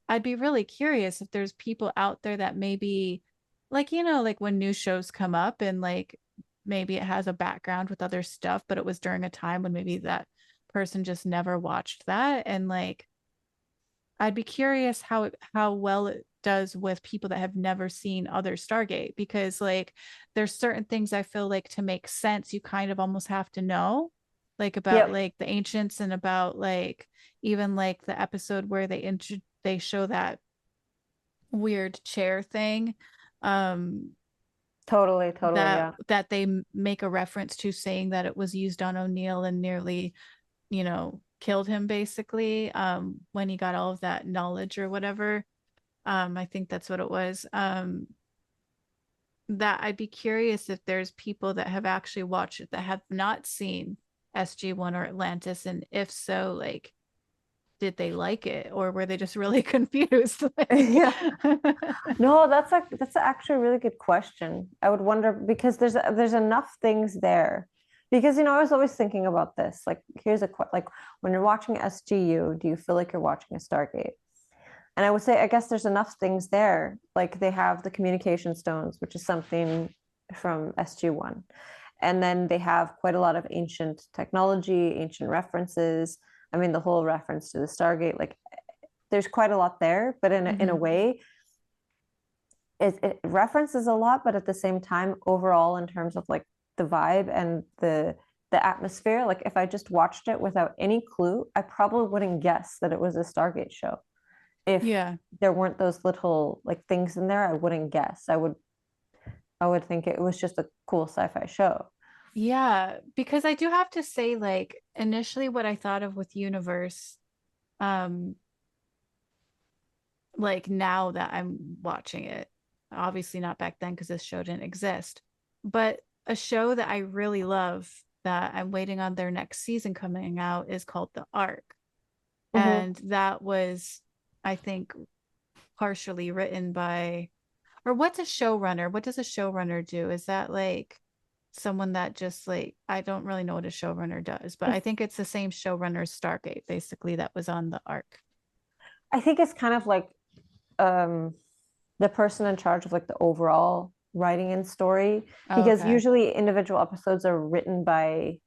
Speaker 1: I'd be really curious if there's people out there that maybe like like when new shows come up and like maybe it has a background with other stuff, but it was during a time when maybe that person just never watched that. And like I'd be curious how well it does with people that have never seen other Stargate, because like there's certain things I feel like to make sense you kind of almost have to know, like about
Speaker 2: Yep.
Speaker 1: like the ancients and about like even like the episode where they show that weird chair thing, um
Speaker 2: Totally, totally.
Speaker 1: that
Speaker 2: Yeah.
Speaker 1: they make a reference to saying that it was used on O'Neill and nearly killed him basically, when he got all of that knowledge or whatever. I think that's what it was. That I'd be curious if there's people that have actually watched it that have not seen SG1 or Atlantis, and if so, like did they like it or were they just really confused? Like
Speaker 2: Yeah. No, that's actually a really good question. I would wonder because there's enough things there. Because I was always thinking about this. Like here's like when you're watching SGU, do you feel like you're watching a Stargate? And I would say I guess there's enough things there. Like they have the communication stones, which is something from SG1. And then they have quite a lot of ancient technology, ancient references. I mean, the whole reference to the Stargate, like there's quite a lot there, but in a
Speaker 1: mhm.
Speaker 2: way, it references a lot, but at the same time, overall, in terms of like the vibe and the atmosphere, like if I just watched it without any clue, I probably wouldn't guess that it was a Stargate show. If
Speaker 1: Yeah.
Speaker 2: there weren't those little like things in there, I wouldn't guess. I would think it was just a cool sci-fi show.
Speaker 1: Yeah, because I do have to say, like, initially what I thought of with Universe, um, like now that I'm watching it, obviously not back then because this show didn't exist, but a show that I really love that I'm waiting on their next season coming out is called The Ark.
Speaker 2: Mm-hmm.
Speaker 1: And that was, I think, partially written by, or what's a showrunner? What does a showrunner do? Is that like someone that just like, I don't really know what a showrunner does, but
Speaker 2: I,
Speaker 1: I think it's the same showrunner as Stargate, basically, that was on the Ark.
Speaker 2: I think it's kind of like um the person in charge of like the overall writing and story,
Speaker 1: Oh,
Speaker 2: because
Speaker 1: okay.
Speaker 2: usually individual episodes are written by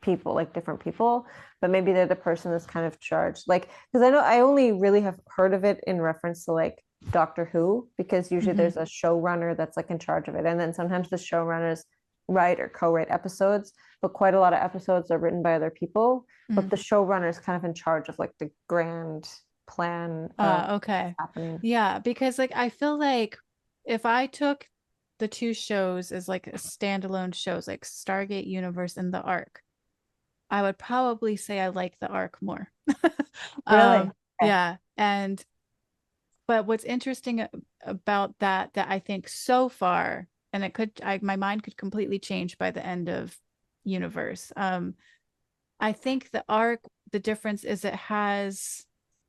Speaker 2: people, like different people, but maybe they're the person that's kind of charged. Like, because I know I only really have heard of it in reference to like Doctor Who, because usually
Speaker 1: Hmm.
Speaker 2: there's a showrunner that's like in charge of it. And then sometimes the showrunners write or co-write episodes, but quite a lot of episodes are written by other people. But the showrunner is kind of in charge of like the grand plan of what's
Speaker 1: Okay.
Speaker 2: happening.
Speaker 1: Yeah, because like I feel like if I took the two shows as like a standalone shows, like Stargate Universe and the Ark, I would probably say I like the Ark more.
Speaker 2: Really? Okay.
Speaker 1: Yeah. And but what's interesting about that I think so far, and it could my mind could completely change by the end of Universe. I think the Ark, the difference is it has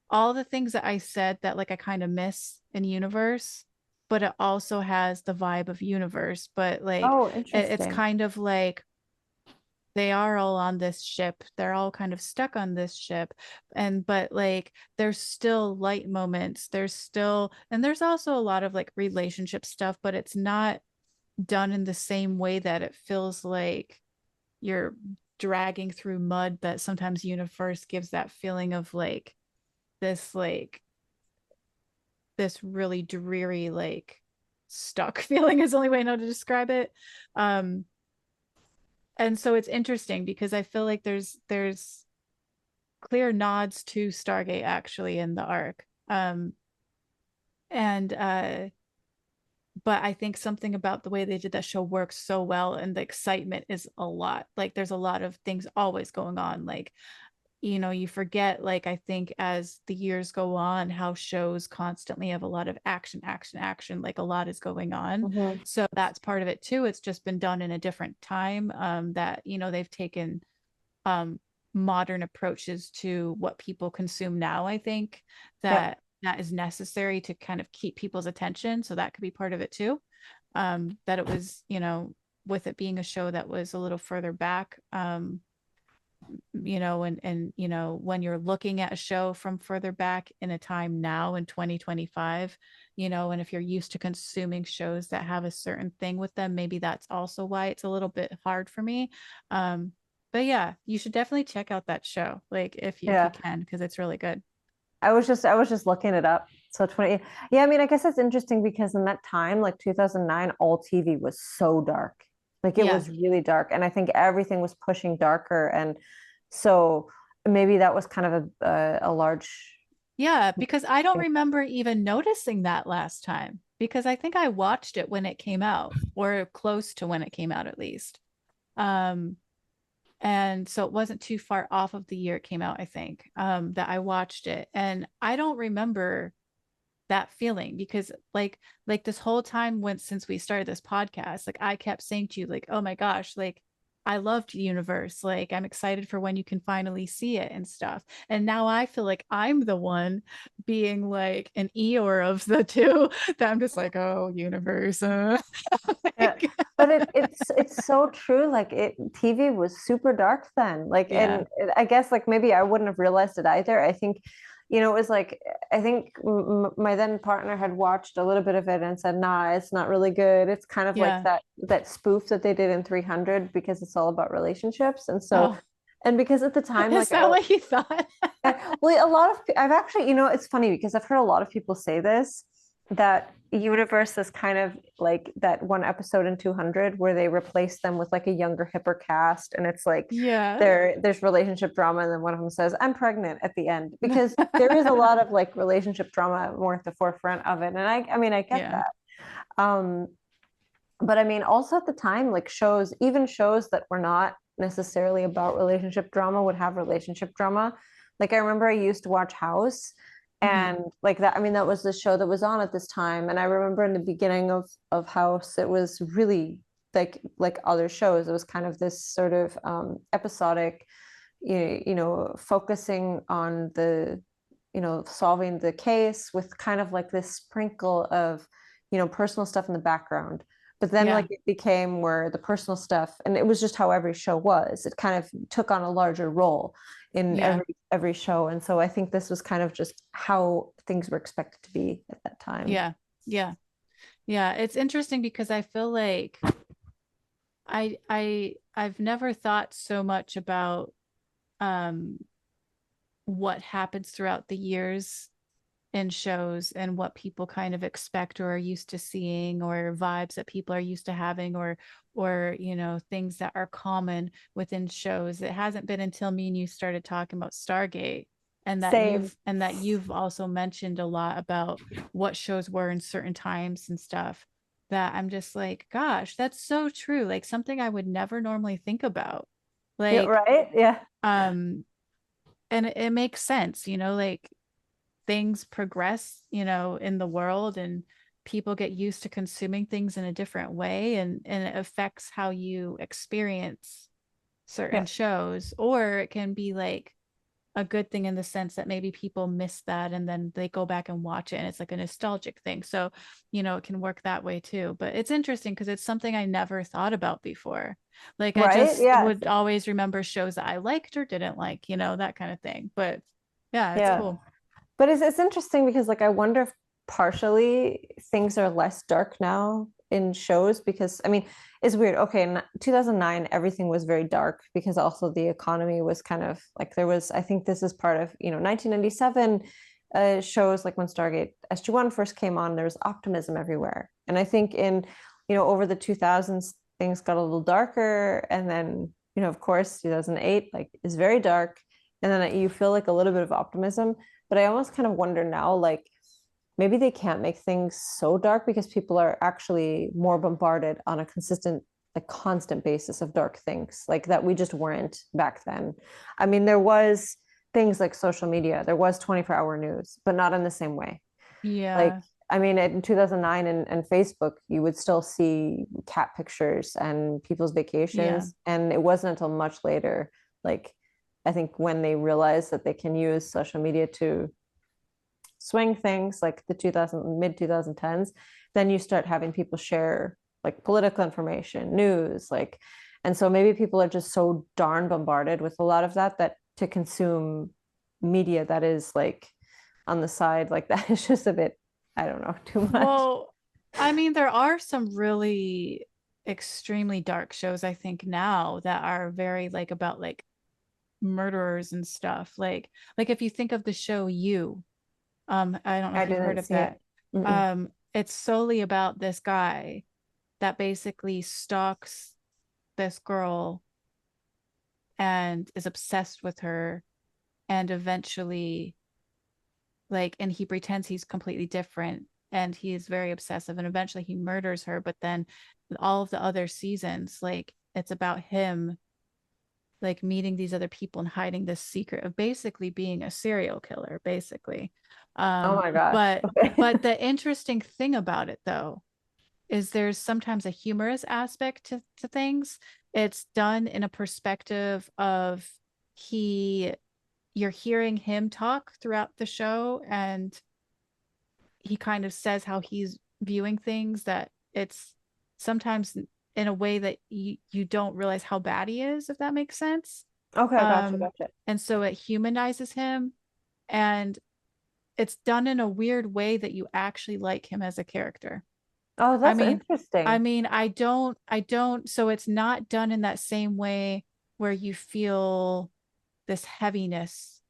Speaker 1: all the things that I said that like I kind of miss in Universe, but it also has the vibe of Universe. But like
Speaker 2: Oh,
Speaker 1: it's
Speaker 2: interesting.
Speaker 1: kind of like they are all on this ship. They're all kind of stuck on this ship. And but like there's still light moments. There's still and there's also a lot of like relationship stuff, but it's not done in the same way that it feels like you're dragging through mud that sometimes Universe gives that feeling of this like this really dreary like stuck feeling is the only way I know to describe it. Um and so it's interesting because I feel like there's clear nods to Stargate actually in the arc. And but I think something about the way they did that show works so well, and the excitement is a lot. Like there's a lot of things always going on. Like, you know, you forget, like, I think as the years go on, how shows constantly have a lot of action, action, action, like a lot is going on.
Speaker 2: Hmm.
Speaker 1: So that's part of it too. It's just been done in a different time. That, you know, they've taken um modern approaches to what people consume now. I think
Speaker 2: Yep.
Speaker 1: that is necessary to kind of keep people's attention, so that could be part of it too. That it was, you know, with it being a show that was a little further back, you know, and you know, when you're looking at a show from further back in a time now in 2025, you know, and if you're used to consuming shows that have a certain thing with them, maybe that's also why it's a little bit hard for me. um but yeah, you should definitely check out that show, like if you
Speaker 2: Yeah.
Speaker 1: can, because it's really good.
Speaker 2: I was just looking it up. So 20, yeah, I mean, I guess it's interesting because in that time, like 2009, all TV was so dark. Like it
Speaker 1: Yeah.
Speaker 2: was really dark. And I think everything was pushing darker. And so maybe that was kind of a large
Speaker 1: Yeah, because I don't
Speaker 2: thing.
Speaker 1: remember even noticing that last time, because I think I watched it when it came out, or close to when it came out at least. um and so it wasn't too far off of the year it came out, I think, that I watched it, and I don't remember that feeling because like this whole time when since we started this podcast, like I kept saying to you like, oh my gosh, like I loved Universe, like I'm excited for when you can finally see it and stuff. And now I feel like I'm the one being like an Eeyore of the two, that I'm just like, oh, Universe.
Speaker 2: Yeah.
Speaker 1: Like,
Speaker 2: But it's so true. Like TV was super dark then. Like,
Speaker 1: yeah.
Speaker 2: and I guess like maybe I wouldn't have realized it either. I think, it was like I think my then partner had watched a little bit of it and said, "Nah, it's not really good." It's kind of like
Speaker 1: Yeah.
Speaker 2: that spoof that they did in 300 because it's all about relationships. And so,
Speaker 1: Oh,
Speaker 2: and because at the time,
Speaker 1: is
Speaker 2: like
Speaker 1: that what you thought?
Speaker 2: well, a lot of I've actually, it's funny because I've heard a lot of people say this that Universe is kind of like that one episode in 200 where they replace them with like a younger, hipper cast, and it's like
Speaker 1: Yeah.
Speaker 2: there's relationship drama, and then one of them says, "I'm pregnant" at the end because there is a lot of like relationship drama more at the forefront of it, and I mean, I get
Speaker 1: Yeah.
Speaker 2: that. Um, but I mean, also at the time, like shows, even shows that were not necessarily about relationship drama would have relationship drama. Like I remember I used to watch House,
Speaker 1: Hmm.
Speaker 2: and like that, I mean, that was the show that was on at this time. And I remember in the beginning of House, it was really like other shows. It was kind of this sort of episodic, focusing on solving the case with kind of like this sprinkle of, personal stuff in the background. But then like
Speaker 1: Yeah.
Speaker 2: it became where the personal stuff, and it was just how every show was. It kind of took on a larger role in
Speaker 1: Yeah.
Speaker 2: every show. And so I think this was kind of just how things were expected to be at that time.
Speaker 1: Yeah. Yeah. Yeah. It's interesting because I feel like I've never thought so much about um what happens throughout the years in shows and what people kind of expect or are used to seeing, or vibes that people are used to having, or you know, things that are common within shows. It hasn't been until me and you started talking about Stargate,
Speaker 2: Same.
Speaker 1: and that you've also mentioned a lot about what shows were in certain times and stuff. that I'm just like, gosh, that's so true. Like something I would never normally think about.
Speaker 2: Yeah,
Speaker 1: Like,
Speaker 2: right. Yeah.
Speaker 1: um, and it makes sense, like things progress, in the world and people get used to consuming things in a different way and it affects how you experience certain
Speaker 2: Yeah.
Speaker 1: shows, or it can be like a good thing in the sense that maybe people miss that and then they go back and watch it and it's like a nostalgic thing. So, it can work that way too. But it's interesting because it's something I never thought about before. Like I
Speaker 2: Right.
Speaker 1: just
Speaker 2: Yeah.
Speaker 1: would always remember shows that I liked or didn't like, that kind of thing. But yeah, it's
Speaker 2: Yeah.
Speaker 1: cool.
Speaker 2: But it's interesting because like I wonder if partially things are less dark now in shows because I mean it's weird. Okay, in 2009 everything was very dark because also the economy was kind of like there was I think this is part of 1997 shows like when Stargate SG1 first came on there was optimism everywhere. And I think in over the 2000s things got a little darker and then of course 2008 like is very dark and then you feel like a little bit of optimism but I almost kind of wonder now, like maybe they can't make things so dark because people are actually more bombarded on a consistent, like constant basis of dark things, like that we just weren't back then. I mean, there was things like social media, there was 24-hour news, but not in the same way. Like,
Speaker 1: Yeah.
Speaker 2: I mean, in 2009 and Facebook, you would still see cat pictures and people's
Speaker 1: Yeah.
Speaker 2: vacations. And it wasn't until much later, like, I think when they realized that they can use social media to swing things like the 2000 mid 2010s, then you start having people share like political information, news, like, and so maybe people are just so darn bombarded with a lot of that to consume media that is like on the side like that is just a bit, I don't know, too much.
Speaker 1: Well, I mean, there are some really extremely dark shows, I think, now that are very like about like murderers and stuff. Like if you think of the show You, I don't know
Speaker 2: I
Speaker 1: if you've heard
Speaker 2: didn't
Speaker 1: of
Speaker 2: see it.
Speaker 1: that.
Speaker 2: Mm-mm.
Speaker 1: It's solely about this guy that basically stalks this girl and is obsessed with her and eventually and he pretends he's completely different and he is very obsessive and eventually he murders her, but then all of the other seasons it's about him meeting these other people and hiding this secret of basically being a serial killer basically.
Speaker 2: Oh my gosh.
Speaker 1: But
Speaker 2: Okay.
Speaker 1: the interesting thing about it though is there's sometimes a humorous aspect to things. It's done in a perspective of he you're hearing him talk throughout the show and he kind of says how he's viewing things, that it's sometimes in a way that you don't realize how bad he is, if that makes sense.
Speaker 2: Okay, gotcha,
Speaker 1: um
Speaker 2: gotcha.
Speaker 1: and so it humanizes him, and it's done in a weird way that you actually like him as a character.
Speaker 2: Oh,
Speaker 1: I
Speaker 2: that's
Speaker 1: mean, I
Speaker 2: interesting.
Speaker 1: mean, I don't, so it's not done in that same way where you feel this heaviness.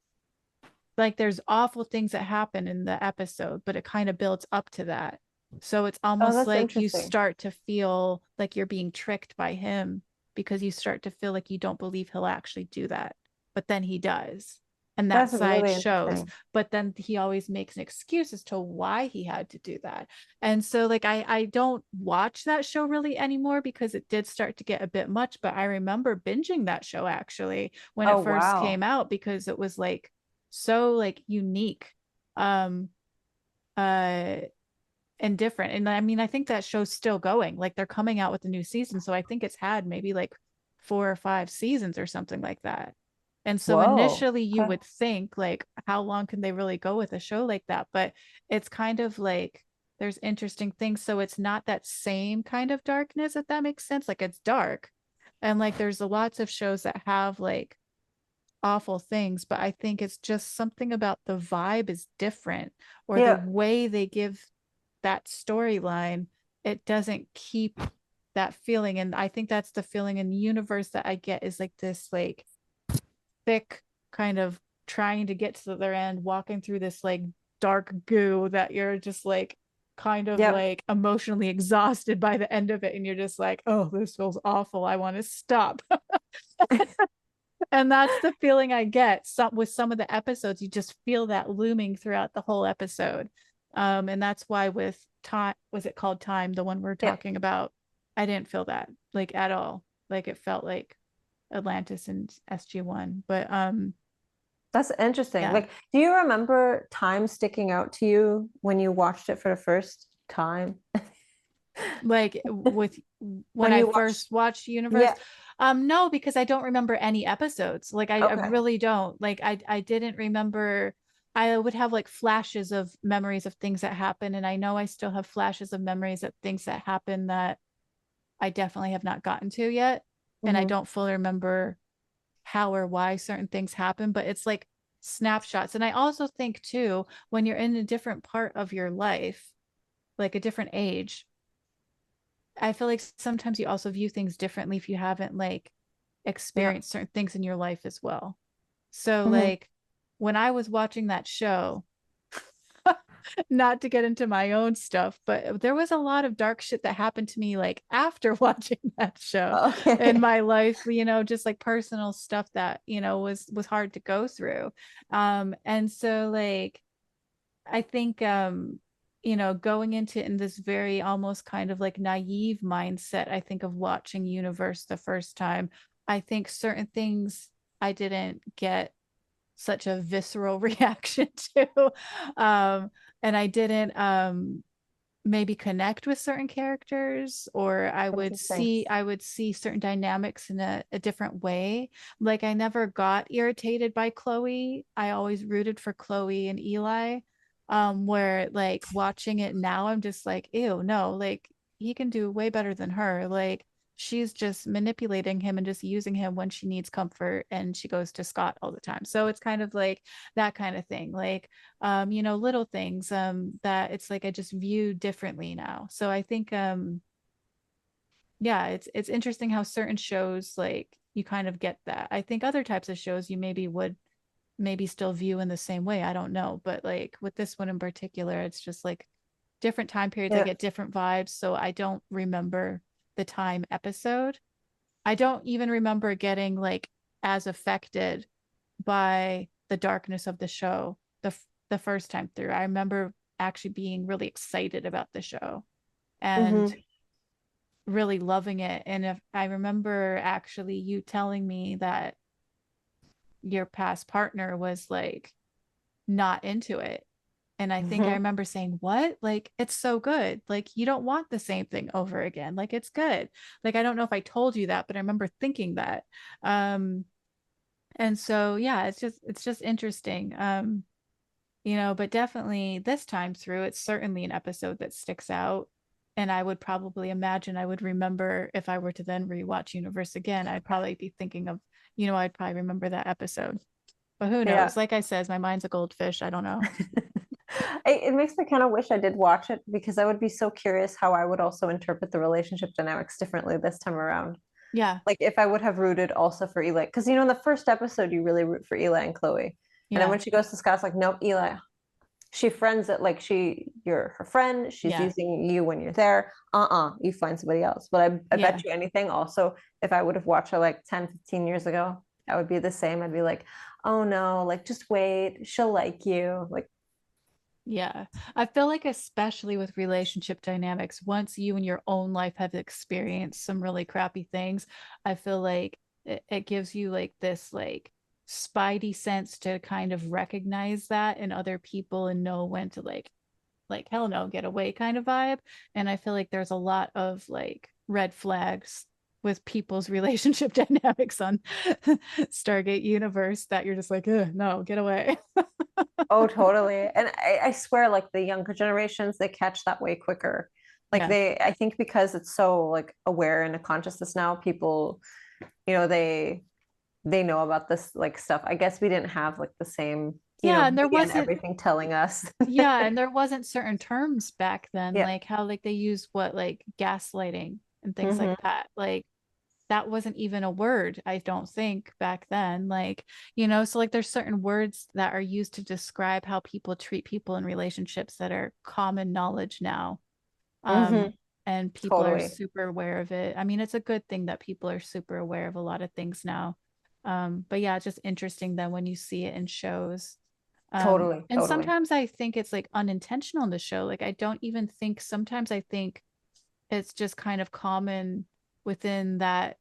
Speaker 1: Like there's awful things that happen in the episode, but it kind of builds up to that. So it's
Speaker 2: Oh,
Speaker 1: almost
Speaker 2: that's
Speaker 1: like you
Speaker 2: interesting.
Speaker 1: start to feel like you're being tricked by him because you start to feel like you don't believe he'll actually do that. But then he does. And that
Speaker 2: That's
Speaker 1: side
Speaker 2: really
Speaker 1: shows.
Speaker 2: interesting.
Speaker 1: But then he always makes an excuse as to why he had to do that. And so I don't watch that show really anymore because it did start to get a bit much. But I remember binging that show actually when it
Speaker 2: Oh,
Speaker 1: first
Speaker 2: wow.
Speaker 1: came out because it was so unique, um uh and different. And I mean, I think that show's still going. Like they're coming out with a new season, so I think it's had maybe like 4 or 5 seasons or something like that. And so
Speaker 2: Whoa.
Speaker 1: initially you
Speaker 2: Okay.
Speaker 1: would think like how long can they really go with a show like that, but it's kind of like there's interesting things, so it's not that same kind of darkness, if that makes sense. Like it's dark, and there's lots of shows that have awful things, but I think it's just something about the vibe is different, or the
Speaker 2: Yeah.
Speaker 1: way they give that storyline, it doesn't keep that feeling. And I think that's the feeling in the universe that I get, is like this thick kind of trying to get to the other end, walking through this dark goo that you're just kind of
Speaker 2: Yep.
Speaker 1: emotionally exhausted by the end of it, and you're just like, oh, this feels awful, I want to stop. And that's the feeling I get with some of the episodes. You just feel that looming throughout the whole episode. And that's why with time, was it called Time, the one we're
Speaker 2: Yeah,
Speaker 1: talking about, I didn't feel that like at all. Like it felt like Atlantis and SG1. But
Speaker 2: that's interesting.
Speaker 1: yeah,
Speaker 2: Like, do you remember time sticking out to you when you watched it for the first time?
Speaker 1: like with when
Speaker 2: When
Speaker 1: I
Speaker 2: you watched,
Speaker 1: first watched Universe,
Speaker 2: yeah,
Speaker 1: no, because I don't remember any episodes. Like I
Speaker 2: okay.
Speaker 1: really don't. Like I didn't remember. I would have like flashes of memories of things that happen, and I know I still have flashes of memories of things that happen that I definitely have not gotten to yet. And I
Speaker 2: Hmm.
Speaker 1: don't fully remember how or why certain things happen, but it's like snapshots. And I also think too, when you're in a different part of your life, like a different age, I feel like sometimes you also view things differently if you haven't like
Speaker 2: Yeah.
Speaker 1: experienced certain things in your life as well. So
Speaker 2: Hmm.
Speaker 1: like when I was watching that show, not to get into my own stuff, but there was a lot of dark shit that happened to me like after watching that show in
Speaker 2: Okay.
Speaker 1: my life, just like personal stuff that, was hard to go through. And so like I think going into in this very almost kind of like naive mindset, I think of watching Universe the first time, I think certain things I didn't get such a visceral reaction to. Um, and I didn't maybe connect with certain characters, or
Speaker 2: Interesting.
Speaker 1: I would see certain dynamics in a different way. Like I never got irritated by Chloe. I always rooted for Chloe and Eli. Where like watching it now, I'm just like, ew, no, like he can do way better than her. Like she's just manipulating him and just using him when she needs comfort, and she goes to Scott all the time. So it's kind of like that kind of thing. Like little things that it's like I just view differently now. So I think yeah, it's interesting how certain shows like you kind of get that. I think other types of shows you maybe would maybe still view in the same way. I don't know, but like with this one in particular, it's just like different time periods I
Speaker 2: Yeah.
Speaker 1: get different vibes, so I don't remember the time episode. I don't even remember getting like as affected by the darkness of the show the first time through. I remember actually being really excited about the show and
Speaker 2: Hmm.
Speaker 1: really loving it. And if I remember actually you telling me that your past partner was like not into it. And I think I
Speaker 2: Hmm.
Speaker 1: remember saying, "What? Like, it's so good. Like, you don't want the same thing over again. Like, it's good." Like, I don't know if I told you that, but I remember thinking that. And so yeah, it's just interesting. But definitely this time through, it's certainly an episode that sticks out. And I would probably imagine I would remember if I were to then rewatch Universe again, I'd probably be thinking of, I'd probably remember that episode. But who
Speaker 2: Yeah.
Speaker 1: knows? Like I said, my mind's a goldfish. I don't know.
Speaker 2: It makes me kind of wish I did watch it because I would be so curious how I would also interpret the relationship dynamics differently this time around.
Speaker 1: Yeah.
Speaker 2: Like if I would have rooted also for Eli, because in the first episode you really root for Eli and Chloe, and then
Speaker 1: Yeah.
Speaker 2: when she goes to Scott's like, nope, Eli. She friends it like you're her friend. She's
Speaker 1: Yeah.
Speaker 2: using you when you're there. You find somebody else. But I bet
Speaker 1: Yeah.
Speaker 2: you anything. Also, if I would have watched her like 10, 15 years ago, I would be the same. I'd be like, oh no, like just wait, she'll like you. Like,
Speaker 1: Yeah. I feel like, especially with relationship dynamics, once you in your own life have experienced some really crappy things, I feel like it gives you like this like spidey sense to kind of recognize that in other people and know when to like hell no, get away kind of vibe. And I feel like there's a lot of like red flags with people's relationship dynamics on Stargate Universe that you're just like, no, get away.
Speaker 2: oh, totally. And I swear, like the younger generations, they catch that way quicker. Like
Speaker 1: Yeah.
Speaker 2: I think because it's so like aware in a consciousness now, people, you know, they know about this like stuff. I guess we didn't have like the same,
Speaker 1: Yeah, and there
Speaker 2: media and
Speaker 1: wasn't
Speaker 2: everything telling us.
Speaker 1: yeah, and there wasn't certain terms back then,
Speaker 2: Yeah.
Speaker 1: like how like they use what like gaslighting and things like
Speaker 2: Hmm.
Speaker 1: that. Like that wasn't even a word, I don't think, back then. Like, so like there's certain words that are used to describe how people treat people in relationships that are common knowledge now.
Speaker 2: Hmm.
Speaker 1: Um, and people are
Speaker 2: Totally.
Speaker 1: super aware of it. I mean, it's a good thing that people are super aware of a lot of things now. But yeah, it's just interesting then when you see it in shows.
Speaker 2: Totally,
Speaker 1: And
Speaker 2: totally.
Speaker 1: sometimes I think it's like unintentional in the show. Like I don't even think, sometimes I think it's just kind of common within that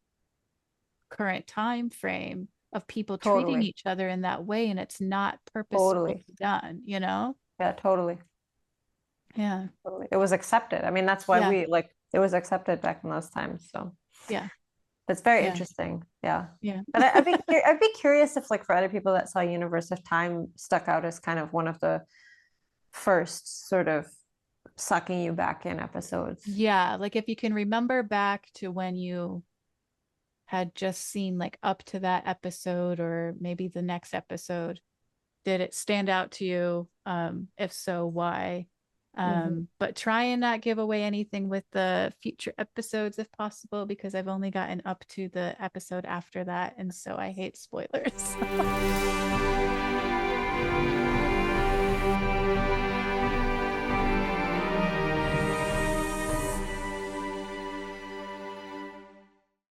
Speaker 1: current time frame of people treating
Speaker 2: Totally.
Speaker 1: each other in that way, and it's not purposefully
Speaker 2: Totally.
Speaker 1: done, you know?
Speaker 2: Yeah, totally.
Speaker 1: Yeah.
Speaker 2: Totally. It was accepted. I mean, that's why
Speaker 1: Yeah.
Speaker 2: we like it was accepted back in those times. So
Speaker 1: Yeah.
Speaker 2: that's very
Speaker 1: Yeah.
Speaker 2: interesting. Yeah.
Speaker 1: Yeah.
Speaker 2: But I'd be curious if like for other people that saw Universe, if time stuck out as kind of one of the first sort of sucking you back in episodes.
Speaker 1: Yeah. Like if you can remember back to when you had just seen like up to that episode or maybe the next episode, did it stand out to you? If so, why?
Speaker 2: Mhm.
Speaker 1: But try and not give away anything with the future episodes if possible, because I've only gotten up to the episode after that, and so I hate spoilers.